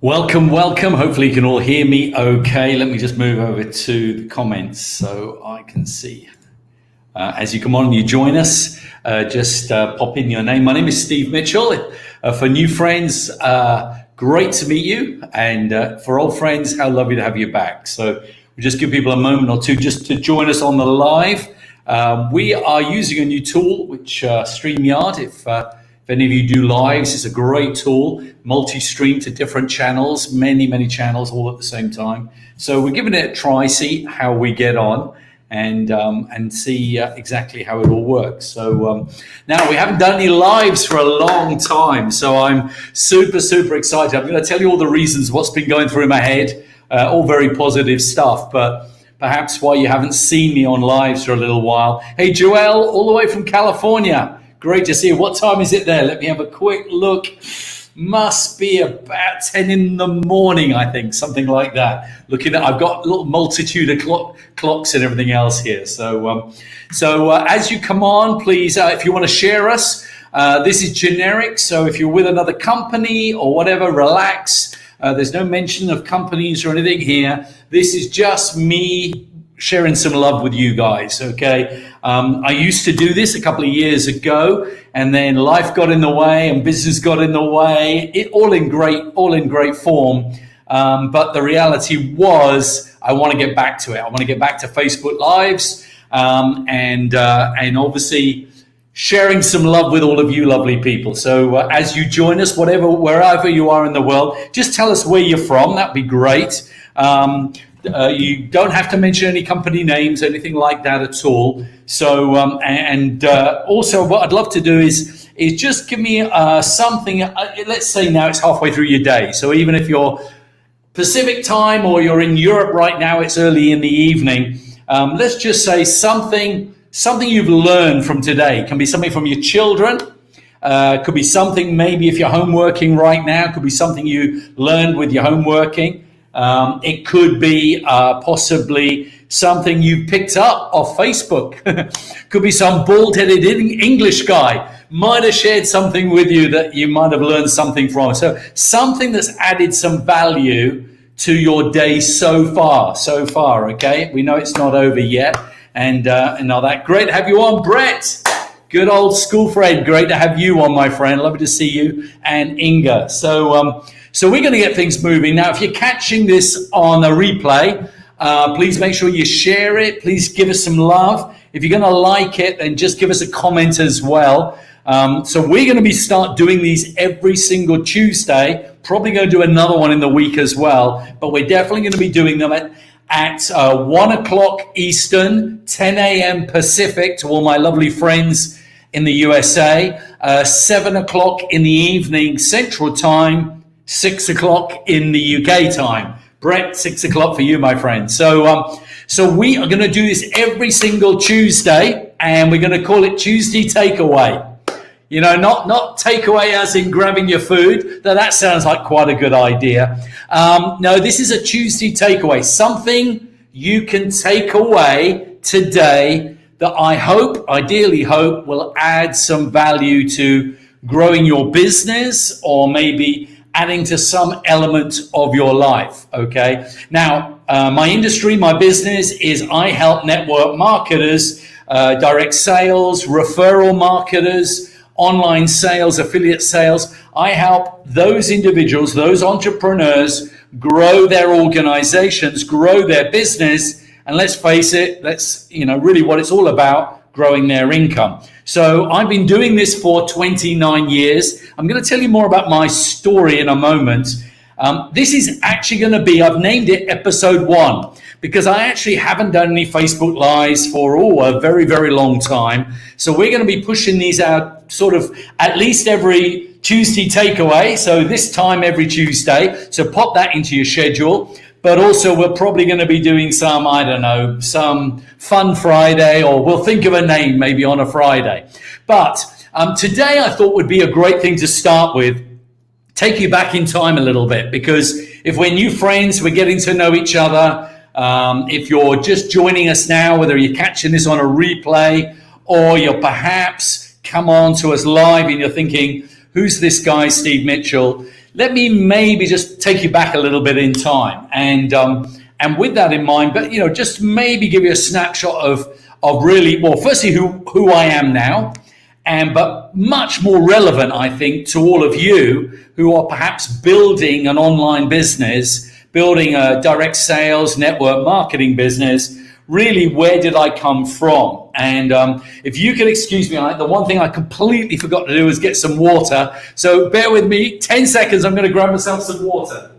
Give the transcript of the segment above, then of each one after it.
Welcome, welcome. Hopefully you can all hear me okay. Let me just move over to the comments so I can see. As you come on and you join us, just pop in your name. My name is Steve Mitchell. For new friends, great to meet you. And for old friends, how lovely to have you back. So we just give people a moment or two just to join us on the live. We are using a new tool, which StreamYard, if any of you do lives, it's a great tool, multi-stream to different channels, many channels all at the same time. So we're giving it a try, see how we get on, and see exactly how it all works. So now we haven't done any lives for a long time, so I'm super excited. I'm going to tell you all the reasons, what's been going through my head, all very positive stuff, but perhaps why you haven't seen me on lives for a little while. Hey, Joelle, all the way from California. Great to see you. What time is it there? Let me have a quick look. Must be about 10 in the morning, I think, something like that. Looking at, I've got a little multitude of clocks and everything else here. So as you come on, please, if you want to share us, this is generic. So if you're with another company or whatever, relax. There's no mention of companies or anything here. This is just me sharing some love with you guys, okay? I used to do this a couple of years ago, and then life got in the way and business got in the way, all in great form. But the reality was I want to get back to it. I want to get back to Facebook Lives and obviously sharing some love with all of you lovely people. So as you join us, wherever you are in the world, just tell us where you're from. That'd be great. You don't have to mention any company names, anything like that at all. So, also what I'd love to do is just give me something. Let's say now it's halfway through your day. So even if you're Pacific time or you're in Europe right now, it's early in the evening. Let's just say something you've learned from today. It can be something from your children. Could be something maybe if you're homeworking right now. Could be something you learned with your homeworking. It could be possibly something you picked up off Facebook. Could be some bald-headed English guy might have shared something with you that you might have learned something from. So something that's added some value to your day so far, okay? We know it's not over yet. And all that. Great to have you on, Brett. Good old school friend. Great to have you on, my friend. Lovely to see you. And Inga. So we're going to get things moving. Now, if you're catching this on a replay, please make sure you share it. Please give us some love. If you're going to like it, then just give us a comment as well. So we're going to start doing these every single Tuesday. Probably going to do another one in the week as well. But we're definitely going to be doing them at 1 o'clock Eastern, 10 a.m. Pacific to all my lovely friends in the USA, 7 o'clock in the evening Central Time, 6 o'clock in the UK time. Brett, 6 o'clock for you, my friend. So we are going to do this every single Tuesday, and we're going to call it Tuesday Takeaway. You know, not takeaway as in grabbing your food. That sounds like quite a good idea. No, this is a Tuesday takeaway. Something you can take away today that I ideally hope, will add some value to growing your business or maybe adding to some element of your life, okay? Now, my industry, my business is I help network marketers, direct sales, referral marketers, online sales, affiliate sales. I help those individuals, those entrepreneurs grow their organizations, grow their business, and let's face it, that's really what it's all about, growing their income. So I've been doing this for 29 years. I'm going to tell you more about my story in a moment. This is actually going to be, I've named it episode 1, because I actually haven't done any Facebook Lives for a very, very long time. So we're going to be pushing these out sort of at least every Tuesday takeaway. So this time every Tuesday. So pop that into your schedule. But also we're probably going to be doing some fun Friday, or we'll think of a name maybe on a Friday. But today I thought would be a great thing to start with. Take you back in time a little bit, because if we're new friends, we're getting to know each other. If you're just joining us now, whether you're catching this on a replay or you're perhaps come on to us live and you're thinking, who's this guy, Steve Mitchell? let me maybe just take you back a little bit in time, and with that in mind, but just maybe give you a snapshot of really, well, firstly who I am now, but much more relevant, I think, to all of you who are perhaps building an online business, building a direct sales network marketing business. Really, where did I come from? And if you could excuse me, the one thing I completely forgot to do is get some water. So bear with me, 10 seconds, I'm going to grab myself some water.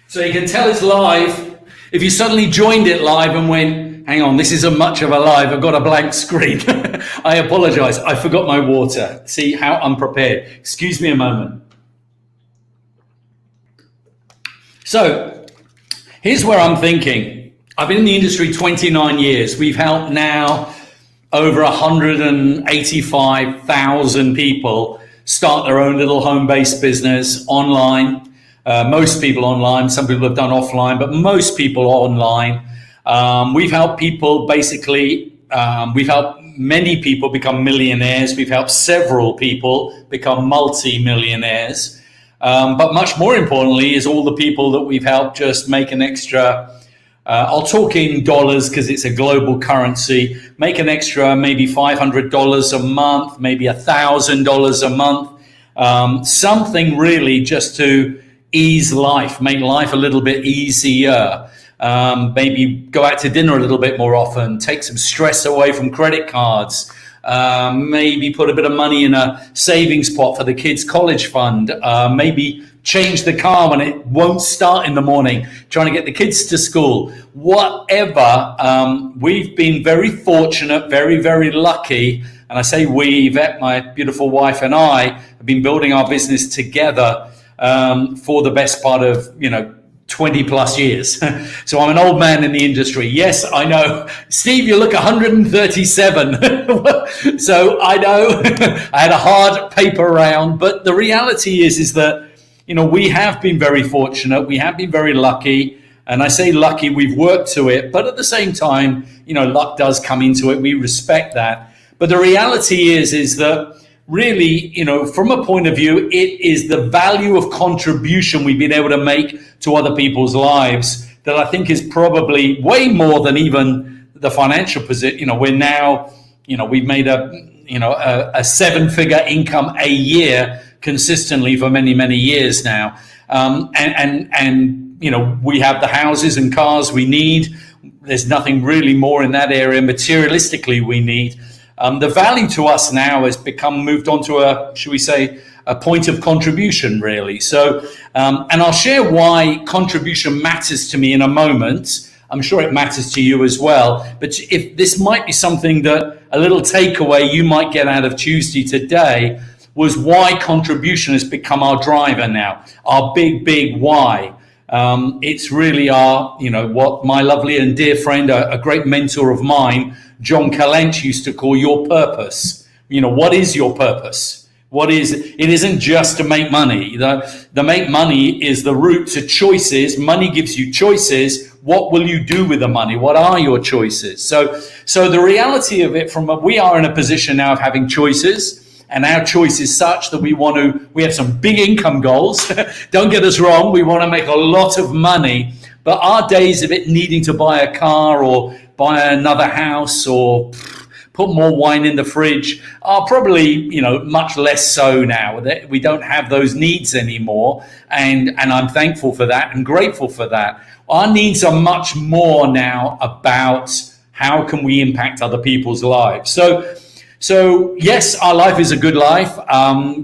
So you can tell it's live. If you suddenly joined it live and went, hang on, this isn't much of a live, I've got a blank screen. I apologize, I forgot my water. See how unprepared. Excuse me a moment. So here's where I'm thinking. I've been in the industry 29 years. We've helped now over 185,000 people start their own little home-based business online. Most people online, some people have done offline, but most people online. We've helped people we've helped many people become millionaires. We've helped several people become multi-millionaires. But much more importantly is all the people that we've helped just make an extra, I'll talk in dollars because it's a global currency, make an extra maybe $500 a month, maybe $1,000 a month, something really just to ease life, make life a little bit easier. Maybe go out to dinner a little bit more often, take some stress away from credit cards, maybe put a bit of money in a savings pot for the kids' college fund, maybe change the car when it won't start in the morning, trying to get the kids to school, whatever. We've been very fortunate, very, very lucky. And I say we, Yvette, my beautiful wife, and I have been building our business together for the best part of 20 plus years. So I'm an old man in the industry. Yes, I know. Steve, you look 137. So I know I had a hard paper round, but the reality is that we have been very fortunate. We have been very lucky. And I say lucky, we've worked to it, but at the same time, luck does come into it. We respect that. But the reality is that really, from a point of view, it is the value of contribution we've been able to make to other people's lives that I think is probably way more than even the financial position. We're now, we've made a 7-figure income a year consistently for many, many years now. And we have the houses and cars we need. There's nothing really more in that area materialistically we need. The value to us now has moved on to a point of contribution, really. So, and I'll share why contribution matters to me in a moment. I'm sure it matters to you as well. But if this might be something that a little takeaway you might get out of Tuesday today was why contribution has become our driver now, our big, big why. It's really what my lovely and dear friend, a great mentor of mine, John Calench, used to call your purpose. What is your purpose? It isn't just to make money. The make money is the route to choices. Money gives you choices. What will you do with the money? What are your choices? So the reality of it, we are in a position now of having choices. And our choice is such that we have some big income goals. Don't get us wrong. We want to make a lot of money, but our days of it needing to buy a car or buy another house or put more wine in the fridge are probably, much less so now. That we don't have those needs anymore. And I'm thankful for that and grateful for that. Our needs are much more now about how can we impact other people's lives. So yes, our life is a good life.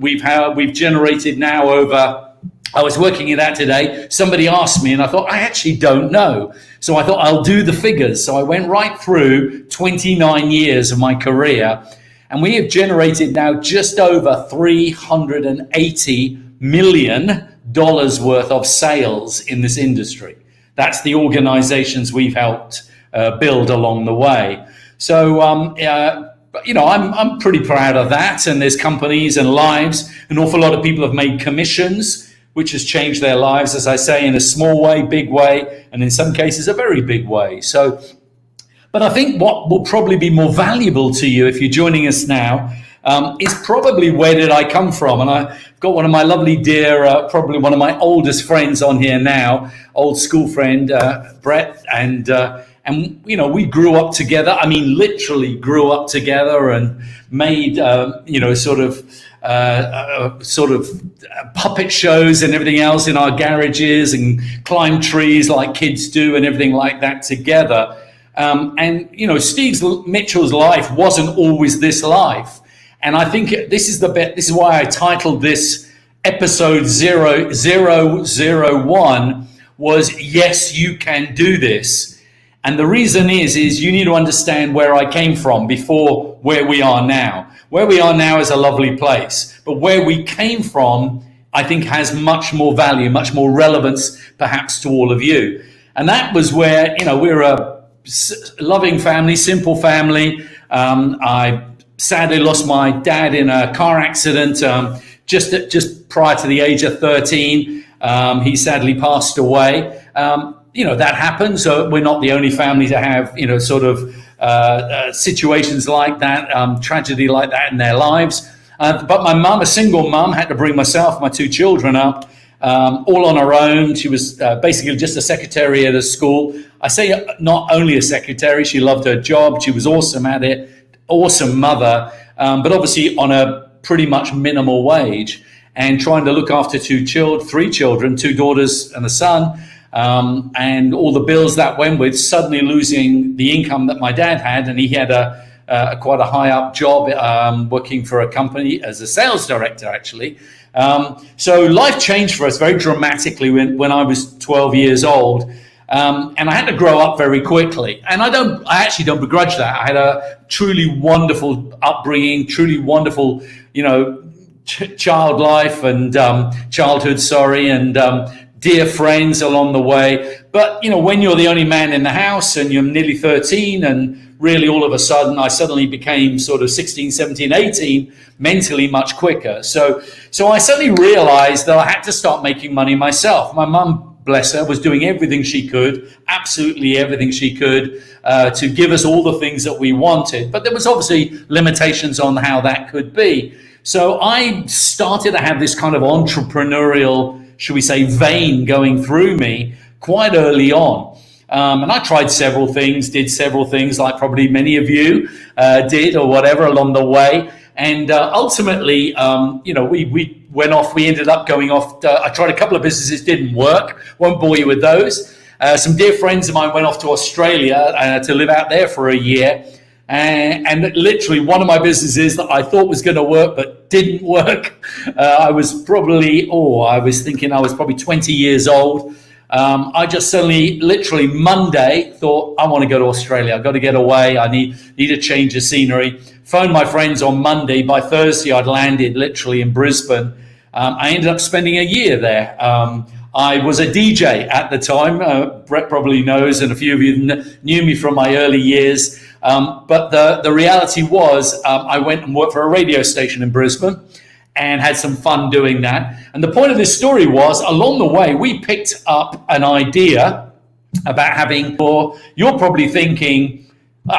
We've generated now over, I was working it out today. Somebody asked me and I thought, I actually don't know. So I thought I'll do the figures. So I went right through 29 years of my career and we have generated now just over $380 million worth of sales in this industry. That's the organizations we've helped build along the way. So, but I'm pretty proud of that. And there's companies and lives. An awful lot of people have made commissions, which has changed their lives, as I say, in a small way, big way, and in some cases a very big way. So, but I think what will probably be more valuable to you if you're joining us now is probably where did I come from? And I've got one of my lovely dear, probably one of my oldest friends on here now, old school friend, Brett, and we grew up together. I mean, literally grew up together and made sort of puppet shows and everything else in our garages and climbed trees like kids do and everything like that together. Steve Mitchell's life wasn't always this life. And I think this is why I titled this episode 0001 was Yes, You Can Do This. And the reason is you need to understand where I came from before where we are now. Where we are now is a lovely place, but where we came from, I think, has much more value, much more relevance, perhaps, to all of you. And that was where, we're a loving family, simple family. I sadly lost my dad in a car accident just prior to the age of 13. He sadly passed away. That happens. So we're not the only family to have, situations like that, tragedy like that in their lives. But my mum, a single mum, had to bring myself, my two children up, all on her own. She was basically just a secretary at a school. I say not only a secretary, she loved her job. She was awesome at it, awesome mother, but obviously on a pretty much minimal wage and trying to look after three children, two daughters and a son. And all the bills that went with suddenly losing the income that my dad had. And he had quite a high up job working for a company as a sales director, actually. So life changed for us very dramatically when I was 12 years old. And I had to grow up very quickly. And I actually don't begrudge that. I had a truly wonderful upbringing, truly wonderful, child life and childhood, and dear friends along the way. But, when you're the only man in the house and you're nearly 13 and really all of a sudden, I suddenly became sort of 16, 17, 18, mentally much quicker. So I suddenly realized that I had to start making money myself. My mum, bless her, was doing everything she could, absolutely everything she could, to give us all the things that we wanted. But there was obviously limitations on how that could be. So I started to have this kind of entrepreneurial, should we say, vein going through me quite early on. And I tried several things, did several things like probably many of you did or whatever along the way. And ultimately, we went off, we ended up going off. I tried a couple of businesses, didn't work. Won't bore you with those. Some dear friends of mine went off to Australia to live out there for a year. And literally one of my businesses that I thought was going to work but didn't work. I was probably 20 years old. I just suddenly, literally Monday, thought, I want to go to Australia. I've got to get away. I need a change of scenery. Phoned my friends on Monday. By Thursday, I'd landed literally in Brisbane. I ended up spending a year there. I was a DJ at the time. Brett probably knows, and a few of you knew me from my early years. But the reality was I went and worked for a radio station in Brisbane and had some fun doing that. And the point of this story was, along the way, we picked up an idea about having, or you're probably thinking,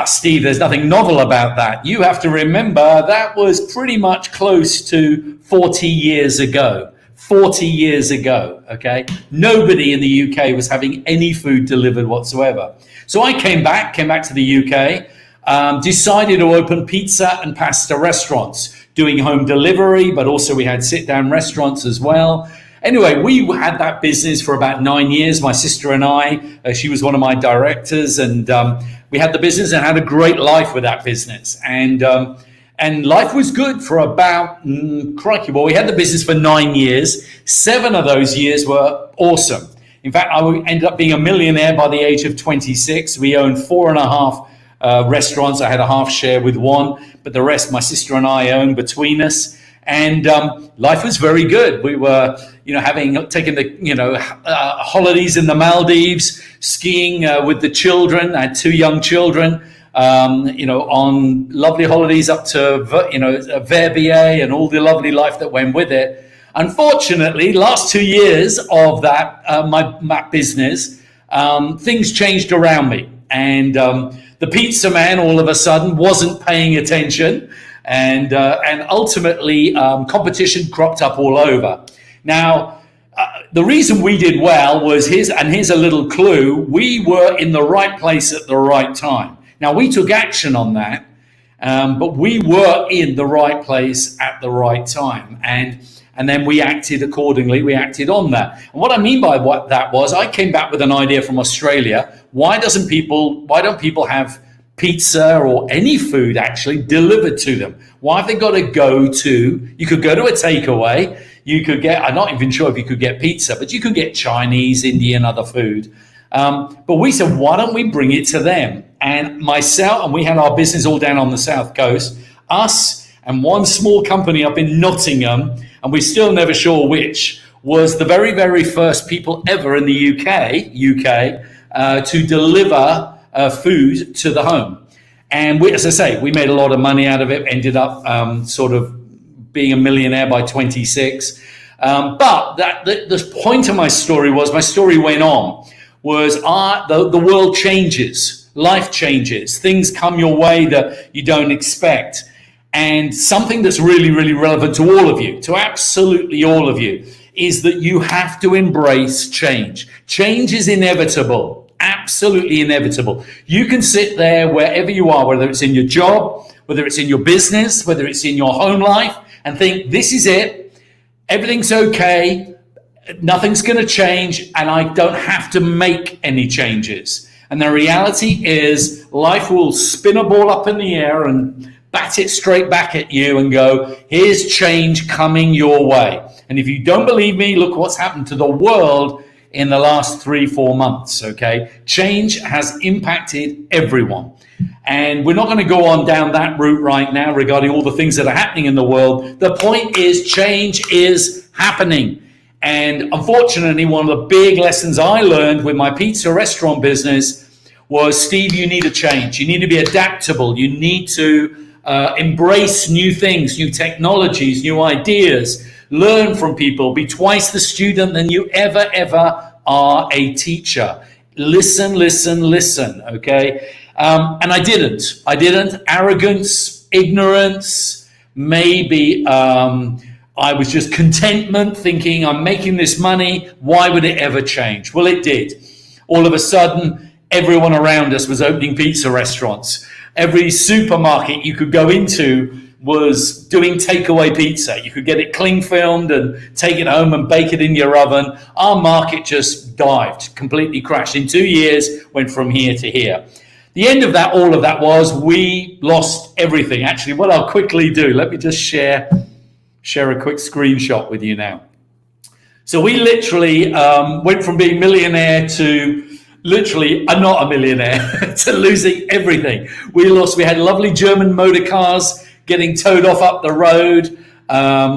Steve, there's nothing novel about that. You have to remember that was pretty much close to 40 years ago. 40 years ago, okay? Nobody in the UK was having any food delivered whatsoever. So I came back to the UK, decided to open pizza and pasta restaurants, doing home delivery, but also we had sit-down restaurants as well. Anyway, we had that business for about 9 years, my sister and I. She was one of my directors, and we had the business and had a great life with that business. And life was good for about, we had the business for 9 years. 7 of those years were awesome. In fact, I ended up being a millionaire by the age of 26. We owned 4.5 restaurants. I had a half share with one, but the rest my sister and I owned between us. And life was very good. We were, taking the, holidays in the Maldives, skiing with the children. I had 2 young children. on lovely holidays up to, Verbier and all the lovely life that went with it. Unfortunately, last 2 years of that, my business, things changed around me. And the pizza man all of a sudden wasn't paying attention. And ultimately, competition cropped up all over. Now, the reason we did well was here's a little clue. We were in the right place at the right time. Now, we took action on that, but we were in the right place at the right time. And then we acted accordingly. We acted on that. And what I mean by what that was, I came back with an idea from Australia. Why don't people have pizza or any food actually delivered to them? Why have they got to you could go to a takeaway, you could get, I'm not even sure if you could get pizza, but you could get Chinese, Indian, other food. But we said, why don't we bring it to them? And we had our business all down on the South Coast, us and one small company up in Nottingham, and we're still never sure which, was the very, very first people ever in the UK to deliver food to the home. And as I say, we made a lot of money out of it, ended up sort of being a millionaire by 26. But the point of my story went on, was the world changes, life changes, things come your way that you don't expect. And something that's really, really relevant to all of you, to absolutely all of you, is that you have to embrace change. Change is inevitable, absolutely inevitable. You can sit there wherever you are, whether it's in your job, whether it's in your business, whether it's in your home life, and think, this is it, everything's okay, nothing's going to change, and I don't have to make any changes. And the reality is, life will spin a ball up in the air and bat it straight back at you and go, here's change coming your way. And if you don't believe me, look what's happened to the world in the last 3-4 months, okay? Change has impacted everyone. And we're not going to go on down that route right now regarding all the things that are happening in the world. The point is, change is happening. And unfortunately, one of the big lessons I learned with my pizza restaurant business was, Steve, you need a change. You need to be adaptable. You need to embrace new things, new technologies, new ideas, learn from people, be twice the student than you ever are a teacher. Listen, okay? And I didn't. Arrogance, ignorance, maybe I was just contentment, thinking I'm making this money. Why would it ever change? Well, it did. All of a sudden, everyone around us was opening pizza restaurants. Every supermarket you could go into was doing takeaway pizza. You could get it cling filmed and take it home and bake it in your oven. Our market just dived, completely crashed. In 2 years, went from here to here. The end of that, all of that was, we lost everything. Actually, what I'll quickly do, let me just share a quick screenshot with you now. So we literally went from being millionaire to literally not a millionaire to losing everything. We had lovely German motor cars getting towed off up the road.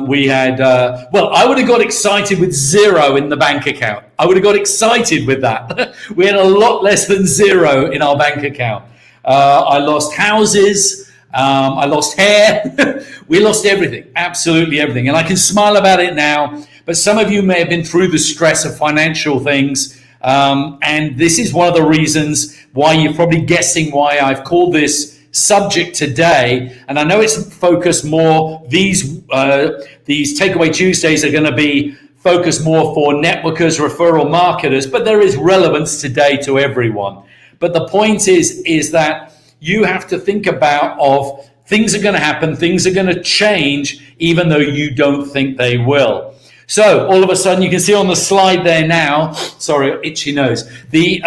We had, I would have got excited with zero in the bank account. I would have got excited with that. We had a lot less than zero in our bank account. I lost houses. I lost hair. We lost everything, absolutely everything. And I can smile about it now, but some of you may have been through the stress of financial things. And this is one of the reasons why you're probably guessing why I've called this subject today. And I know it's focused more, these Takeaway Tuesdays are going to be focused more for networkers, referral marketers, but there is relevance today to everyone. But the point is that you have to think about things are going to happen, things are going to change, even though you don't think they will. So all of a sudden, you can see on the slide there now, sorry, itchy nose. We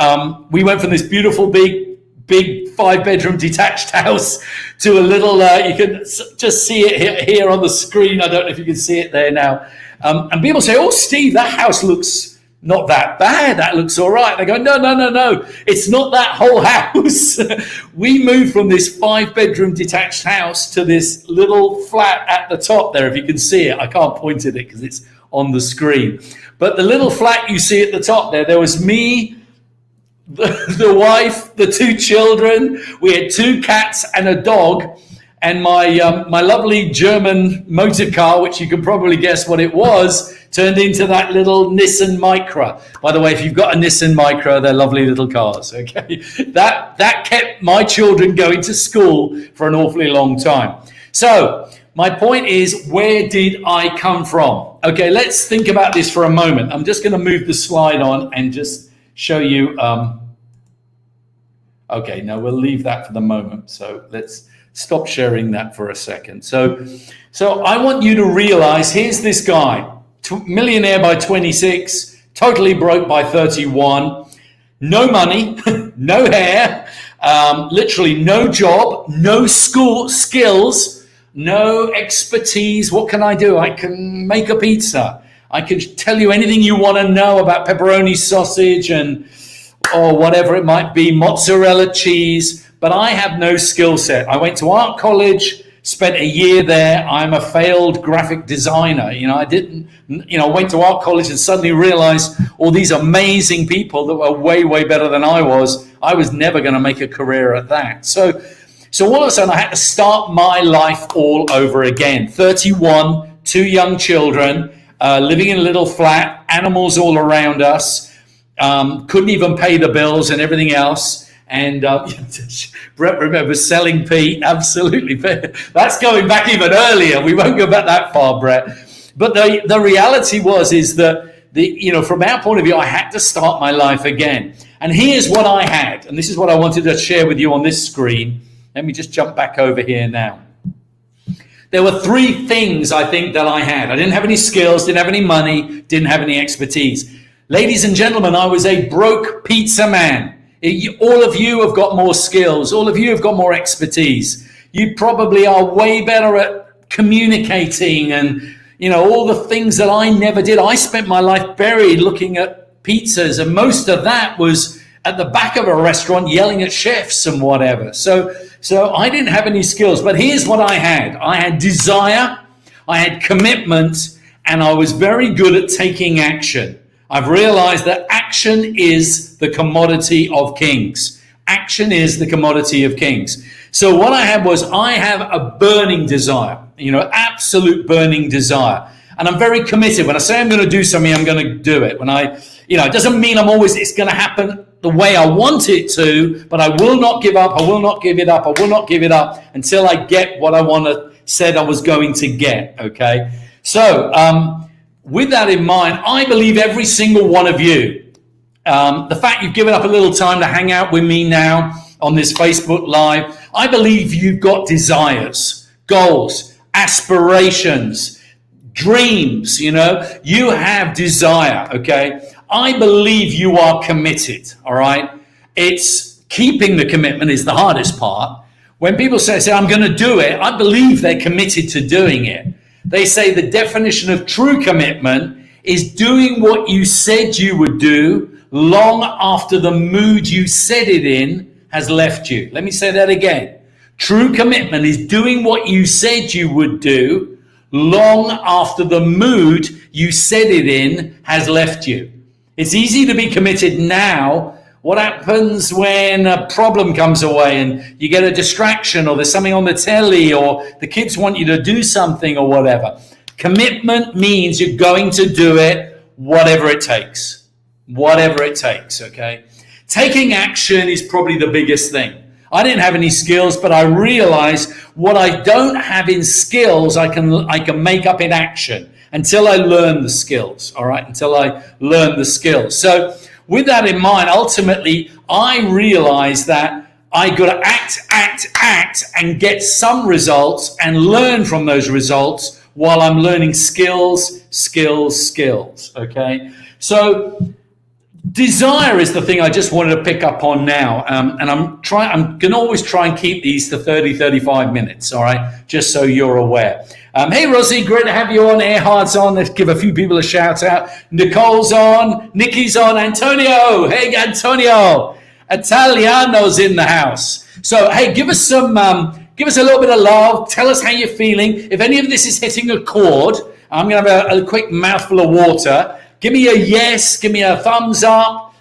went from this beautiful big 5-bedroom detached house to a little, you can just see it here on the screen. I don't know if you can see it there now. And people say, oh, Steve, that house looks not that bad. That looks all right. They go, no. It's not that whole house. We moved from this 5-bedroom detached house to this little flat at the top there. If you can see it, I can't point at it because it's on the screen. But the little flat you see at the top there was me, the wife, the 2 children. We had 2 cats and a dog. And my lovely German motor car, which you can probably guess what it was, turned into that little Nissan Micra. By the way, if you've got a Nissan Micra, they're lovely little cars. Okay, that kept my children going to school for an awfully long time. So my point is, where did I come from? Okay, let's think about this for a moment. I'm just going to move the slide on and just show you. Okay, no, we'll leave that for the moment. So let's stop sharing that for a second. So I want you to realize, here's this guy, millionaire by 26, totally broke by 31, no money, no hair, literally no job, no school skills, no expertise. What can I do? I can make a pizza. I can tell you anything you want to know about pepperoni sausage or whatever it might be, mozzarella cheese. But I have no skill set. I went to art college, spent a year there. I'm a failed graphic designer. I went to art college and suddenly realized all these amazing people that were way, way better than I was. I was never going to make a career at that. So all of a sudden I had to start my life all over again. 31, 2 young children, living in a little flat, animals all around us, couldn't even pay the bills and everything else. And Brett remembers selling Pete. Absolutely. That's going back even earlier. We won't go back that far, Brett. But the reality is that, from our point of view, I had to start my life again. And here's what I had. And this is what I wanted to share with you on this screen. Let me just jump back over here now. There were 3 things I think that I had. I didn't have any skills, didn't have any money, didn't have any expertise. Ladies and gentlemen, I was a broke pizza man. All of you have got more skills. All of you have got more expertise. You probably are way better at communicating and, all the things that I never did. I spent my life buried looking at pizzas, and most of that was at the back of a restaurant yelling at chefs and whatever. So I didn't have any skills. But here's what I had. I had desire, I had commitment, and I was very good at taking action. I've realized that action is the commodity of kings. Action is the commodity of kings. So what I had was, I have a burning desire, absolute burning desire. And I'm very committed. When I say I'm going to do something, I'm going to do it. It doesn't mean it's going to happen the way I want it to, but I will not give up. I will not give it up. I will not give it up until I get what I said I was going to get. Okay. So, with that in mind, I believe every single one of you, the fact you've given up a little time to hang out with me now on this Facebook Live, I believe you've got desires, goals, aspirations, dreams, you have desire, okay? I believe you are committed, all right? It's keeping the commitment is the hardest part. When people say, I'm going to do it, I believe they're committed to doing it. They say the definition of true commitment is doing what you said you would do long after the mood you said it in has left you. Let me say that again. True commitment is doing what you said you would do long after the mood you said it in has left you. It's easy to be committed now. What happens when a problem comes away and you get a distraction, or there's something on the telly, or the kids want you to do something or whatever? Commitment means you're going to do it whatever it takes. Whatever it takes, okay? Taking action is probably the biggest thing. I didn't have any skills, but I realized what I don't have in skills, I can make up in action until I learn the skills, all right? Until I learn the skills. So with that in mind, ultimately, I realized that I got to act, and get some results and learn from those results while I'm learning skills, okay? So desire is the thing I just wanted to pick up on now. And I'm going to always try and keep these to 30, 35 minutes, all right? Just so you're aware. Hey, Rosie, great to have you on. Erhard's on. Let's give a few people a shout out. Nicole's on. Nikki's on. Antonio. Hey, Antonio. Italiano's in the house. So, hey, give us a little bit of love. Tell us how you're feeling. If any of this is hitting a chord, I'm going to have a quick mouthful of water. Give me a yes. Give me a thumbs up.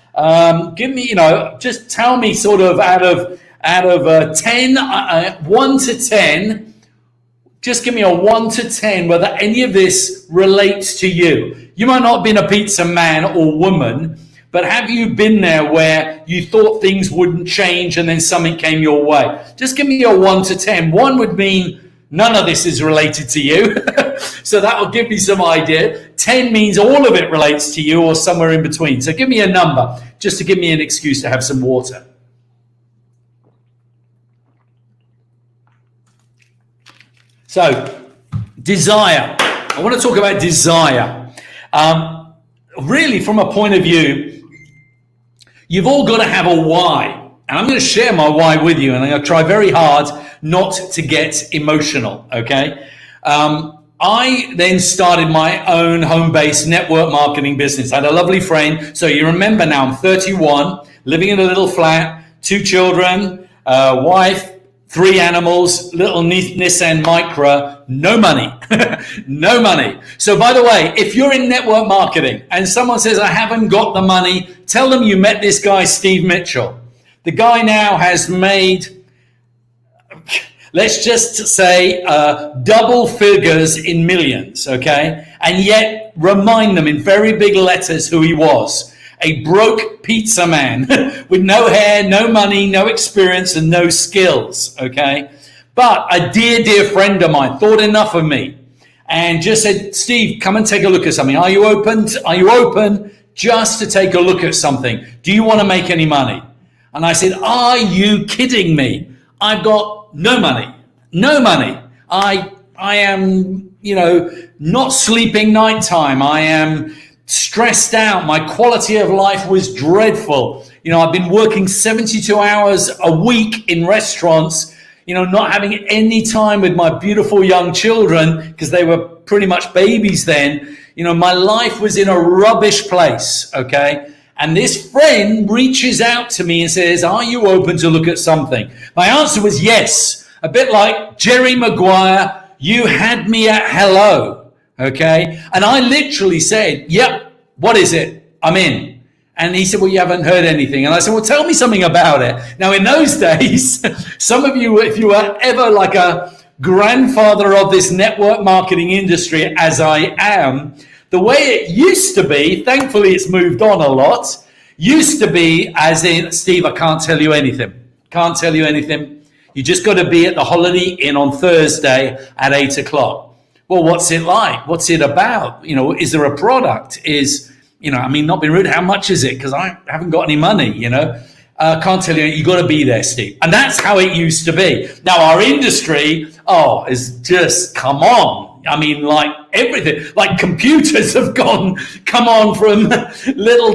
Give me, just tell me sort of out of 10, 1 to 10, just give me a 1 to 10 whether any of this relates to you. You might not have been a pizza man or woman, but have you been there where you thought things wouldn't change and then something came your way? Just give me a 1 to 10. 1 would mean none of this is related to you. So that will give me some idea. 10 means all of it relates to you or somewhere in between. So give me a number just to give me an excuse to have some water. So, desire. I want to talk about desire. Really, from a point of view, you've all got to have a why. And I'm going to share my why with you, and I'm going to try very hard not to get emotional, okay? I then started my own home-based network marketing business. I had a lovely friend. So you remember now, I'm 31, living in a little flat, 2 children, wife, 3 animals, little Nissan Micra, no money, no money. So by the way, if you're in network marketing and someone says, I haven't got the money, tell them you met this guy, Steve Mitchell. The guy now has made, let's just say, double figures in millions, okay? And yet remind them in very big letters who he was. A broke pizza man with no hair, no money, no experience, and no skills, okay? But a dear, dear friend of mine thought enough of me and just said, Steve, come and take a look at something. Are you open? Are you open just to take a look at something? Do you want to make any money? And I said, are you kidding me? I've got no money, no money. I am, not sleeping nighttime. I am stressed out. My quality of life was dreadful. I've been working 72 hours a week in restaurants, not having any time with my beautiful young children because they were pretty much babies then. My life was in a rubbish place, okay? And this friend reaches out to me and says, are you open to look at something? My answer was yes. A bit like Jerry Maguire, you had me at hello, okay? And I literally said, yep, what is it? I'm in. And he said, well, you haven't heard anything. And I said, well, tell me something about it. Now, in those days, some of you, if you were ever like a grandfather of this network marketing industry, as I am, the way it used to be, thankfully it's moved on a lot, used to be as in, Steve, I can't tell you anything. Can't tell you anything. You just got to be at the Holiday Inn on Thursday at 8 o'clock. Well, what's it like? What's it about? Is there a product? Not being rude, how much is it? Because I haven't got any money, Can't tell you, you got to be there, Steve. And that's how it used to be. Now, our industry, is just, come on. Like everything, like computers have come on from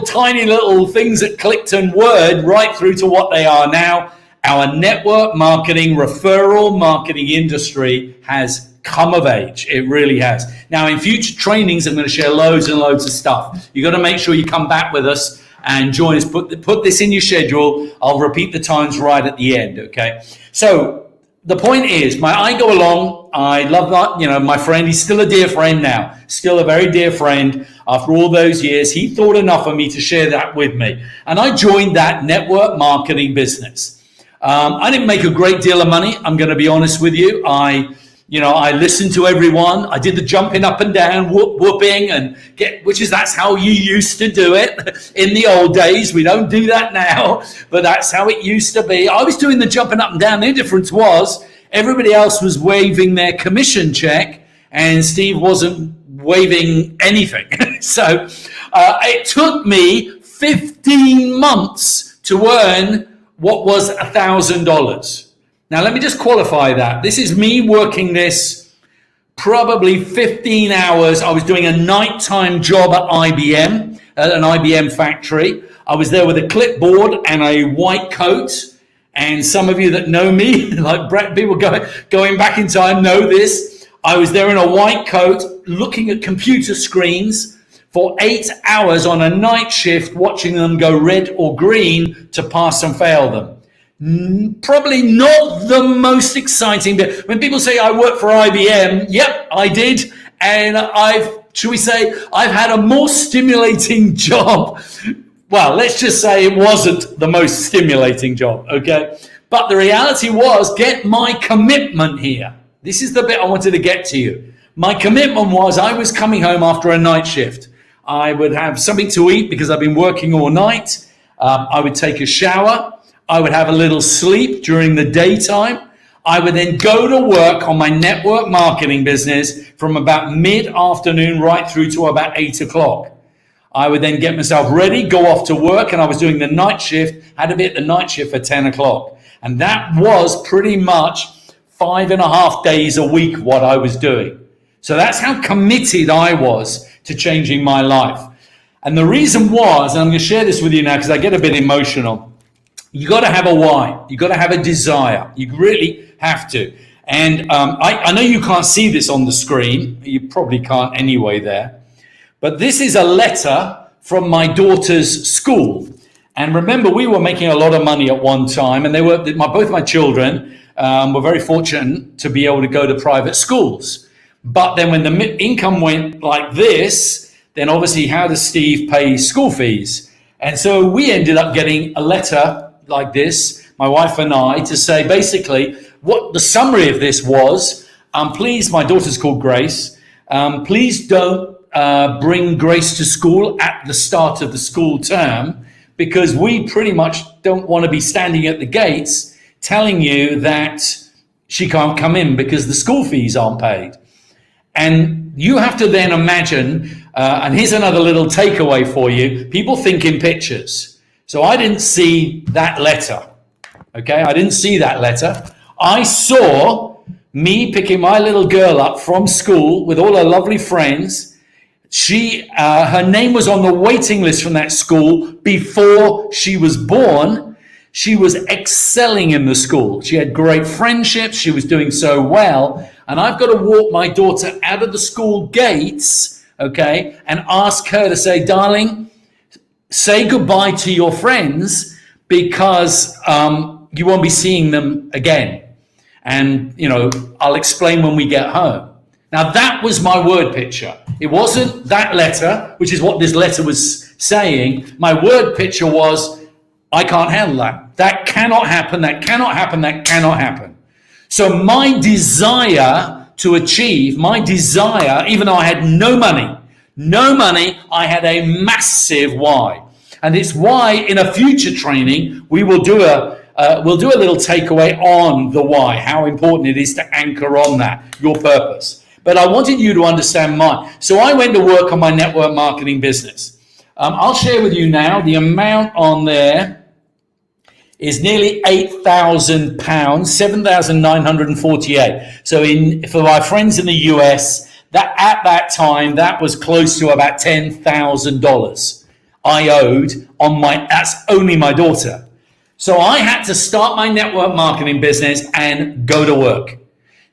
tiny little things that clicked and Word right through to what they are now. Our network marketing, referral marketing industry has come of age. It really has. Now, in future trainings, I'm going to share loads and loads of stuff. You got to make sure you come back with us and join us. Put this in your schedule. I'll repeat the times right at the end, okay? So the point is, I go along. I love that. My friend, he's still a dear friend now. Still a very dear friend. After all those years, he thought enough of me to share that with me. And I joined that network marketing business. I didn't make a great deal of money. I'm going to be honest with you. I listened to everyone. I did the jumping up and down, whooping, and that's how you used to do it in the old days. We don't do that now, but that's how it used to be. I was doing the jumping up and down. The difference was everybody else was waving their commission check, and Steve wasn't waving anything. So it took me 15 months to earn what was $1,000. Now, let me just qualify that. This is me working this probably 15 hours. I was doing a nighttime job at IBM, at an IBM factory. I was there with a clipboard and a white coat. And some of you that know me, like people going back in time, know this. I was there in a white coat looking at computer screens for 8 hours on a night shift, watching them go red or green to pass and fail them. Probably not the most exciting bit. When people say I work for IBM, yep, I did. And I've had a more stimulating job well, let's just say it wasn't the most stimulating job, okay? But the reality was, get my commitment here. This is the bit I wanted to get to you. My commitment was I was coming home after a night shift. I would have something to eat because I've been working all night. I would take a shower. I would have a little sleep during the daytime. I would then go to work on my network marketing business from about mid-afternoon right through to about 8 o'clock. I would then get myself ready, go off to work, and I was doing the night shift, had to be at the night shift for 10 o'clock. And that was pretty much 5.5 days a week what I was doing. So that's how committed I was to changing my life. And the reason was, and I'm going to share this with you now because I get a bit emotional, you got to have a why. You got to have a desire. You really have to. And I know you can't see this on the screen. You probably can't anyway there. But this is a letter from my daughter's school. And remember, we were making a lot of money at one time, and both my children were very fortunate to be able to go to private schools. But then when the income went like this, then obviously how does Steve pay school fees? And so we ended up getting a letter like this, my wife and I, to say basically what the summary of this was, please, my daughter's called Grace, please don't bring Grace to school at the start of the school term, because we pretty much don't want to be standing at the gates telling you that she can't come in because the school fees aren't paid. And you have to then imagine, and here's another little takeaway for you, people think in pictures. So I didn't see that letter, okay? I didn't see that letter. I saw me picking my little girl up from school with all her lovely friends. Her name was on the waiting list from that school before she was born. She was excelling in the school. She had great friendships. She was doing so well. And I've got to walk my daughter out of the school gates, okay, and ask her to say, darling, say goodbye to your friends because you won't be seeing them again. And, I'll explain when we get home. Now, that was my word picture. It wasn't that letter, which is what this letter was saying. My word picture was, I can't handle that. That cannot happen. That cannot happen. That cannot happen. So my desire to achieve, even though I had no money, I had a massive why. And it's why in a future training, we'll do a little takeaway on the why, how important it is to anchor on that, your purpose. But I wanted you to understand mine. So I went to work on my network marketing business. I'll share with you now the amount on there is nearly £8,000, $7,948. So for my friends in the US, that at that time, that was close to about $10,000 I owed on that's only my daughter. So I had to start my network marketing business and go to work.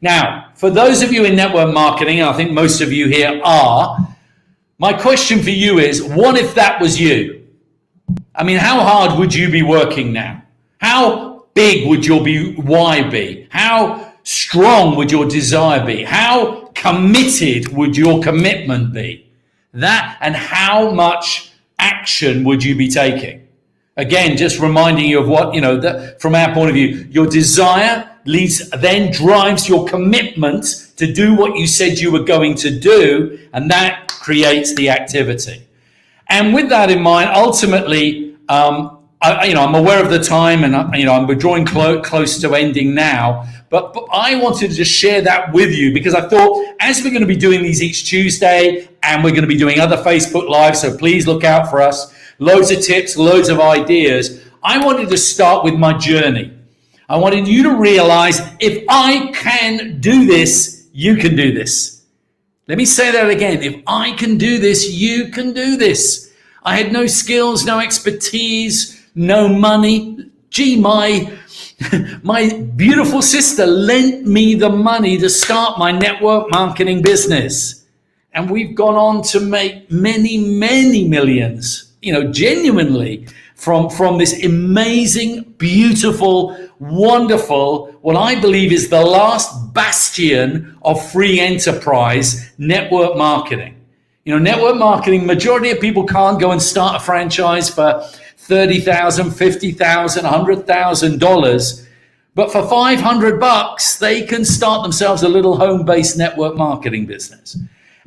Now, for those of you in network marketing, and I think most of you here are, my question for you is, what if that was you? I mean, how hard would you be working now? How big would your why be? How strong would your desire be? How committed would your commitment be? That, and how much action would you be taking? Again, just reminding you of what, from our point of view, your desire then drives your commitment to do what you said you were going to do, and that creates the activity. And with that in mind, ultimately, I'm aware of the time, and we're drawing close to ending now. But I wanted to just share that with you because I thought, as we're going to be doing these each Tuesday, and we're going to be doing other Facebook Lives, so please look out for us. Loads of tips, loads of ideas. I wanted to start with my journey. I wanted you to realize, if I can do this, you can do this. Let me say that again. If I can do this, you can do this. I had no skills, no expertise, no money. Gee, my beautiful sister lent me the money to start my network marketing business. And we've gone on to make many, many millions, genuinely from this amazing, beautiful, wonderful, what I believe is the last bastion of free enterprise network marketing. Network marketing, majority of people can't go and start a franchise for $30,000, $50,000, $100,000. But for $500, they can start themselves a little home-based network marketing business.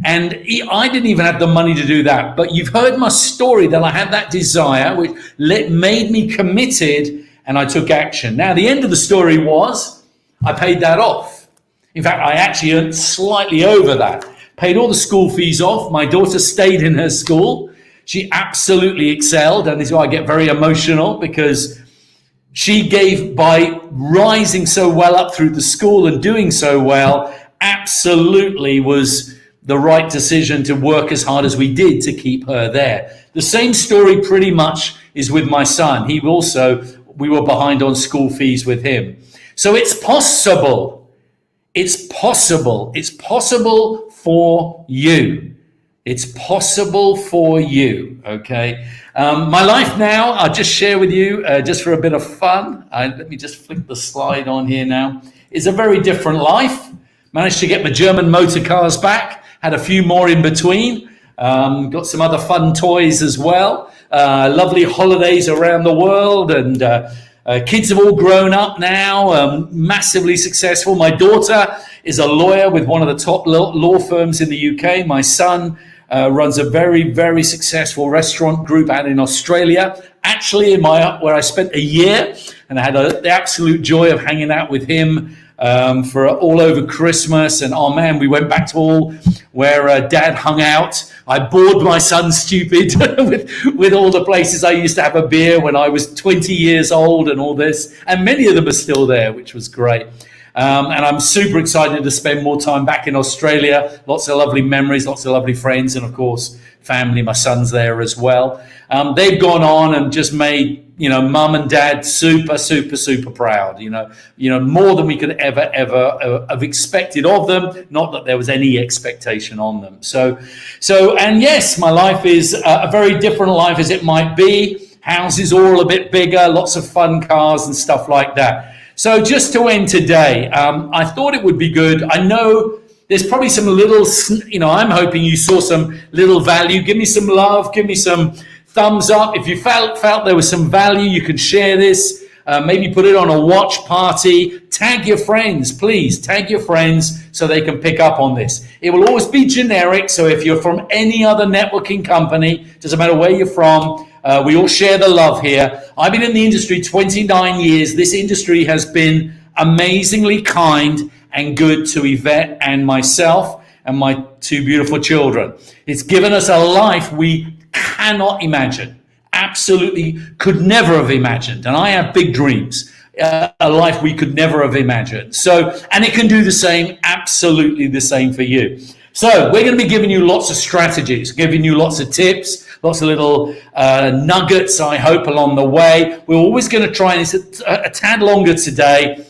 And I didn't even have the money to do that. But you've heard my story that I had that desire, which made me committed, and I took action. Now, the end of the story was I paid that off. In fact, I actually earned slightly over that. Paid all the school fees off. My daughter stayed in her school. She absolutely excelled. And this is why I get very emotional, because she gave, by rising so well up through the school and doing so well, absolutely was the right decision to work as hard as we did to keep her there. The same story pretty much is with my son. We were behind on school fees with him. So it's possible. It's possible. It's possible for you. It's possible for you, okay? My life now, I'll just share with you, just for a bit of fun. Let me just flick the slide on here now. It's a very different life. Managed to get my German motor cars back. Had a few more in between. Got some other fun toys as well. Lovely holidays around the world, and kids have all grown up now, massively successful. My daughter is a lawyer with one of the top law firms in the UK. My son runs a very, very successful restaurant group out in Australia. Actually, where I spent a year, and I had the absolute joy of hanging out with him for all over Christmas. And oh man, we went back to all where Dad hung out. I bored my son stupid with all the places I used to have a beer when I was 20 years old and all this. And many of them are still there, which was great. And I'm super excited to spend more time back in Australia. Lots of lovely memories, lots of lovely friends, and of course, family. My son's there as well. They've gone on and just made, mum and dad super, super, super proud. More than we could ever have expected of them. Not that there was any expectation on them. So, and yes, my life is a very different life as it might be. Houses all a bit bigger, lots of fun cars and stuff like that. So just to end today, I thought it would be good. I know there's probably some little, I'm hoping you saw some little value. Give me some love. Give me some thumbs up. If you felt there was some value, you can share this. Maybe put it on a watch party. Tag your friends, please. Tag your friends so they can pick up on this. It will always be generic. So if you're from any other networking company, doesn't matter where you're from, we all share the love here. I've been in the industry 29 years. This industry has been amazingly kind and good to Yvette and myself and my two beautiful children. It's given us a life we cannot imagine. Absolutely could never have imagined. And I have big dreams. A life we could never have imagined. And it can do the same, absolutely the same for you. So we're going to be giving you lots of strategies, giving you lots of tips, lots of little nuggets, I hope, along the way. We're always going to try, and it's a tad longer today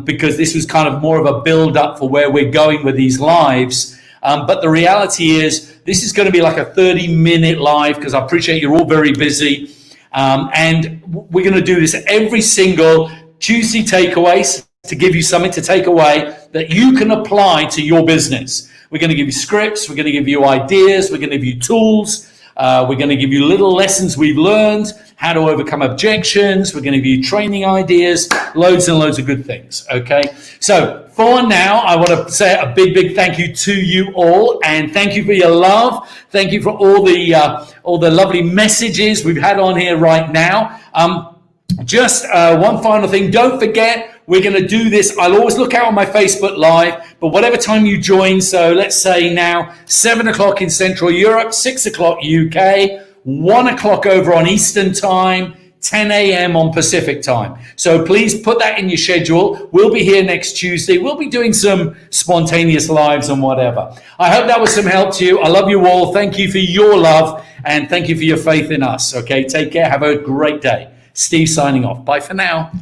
because this was kind of more of a build-up for where we're going with these lives. But the reality is this is going to be like a 30-minute live because I appreciate you're all very busy. And we're going to do this every single Tuesday takeaways to give you something to take away that you can apply to your business. We're going to give you scripts. We're going to give you ideas. We're going to give you tools. We're going to give you little lessons we've learned, how to overcome objections. We're going to give you training ideas, loads and loads of good things. Okay. So for now, I want to say a big, big thank you to you all. And thank you for your love. Thank you for all the lovely messages we've had on here right now. Just one final thing. Don't forget, we're going to do this. I'll always look out on my Facebook Live, but whatever time you join, so let's say now 7 o'clock in Central Europe, 6 o'clock UK, 1 o'clock over on Eastern Time, 10 a.m. on Pacific Time. So please put that in your schedule. We'll be here next Tuesday. We'll be doing some spontaneous lives and whatever. I hope that was some help to you. I love you all. Thank you for your love, and thank you for your faith in us. Okay, take care. Have a great day. Steve signing off. Bye for now.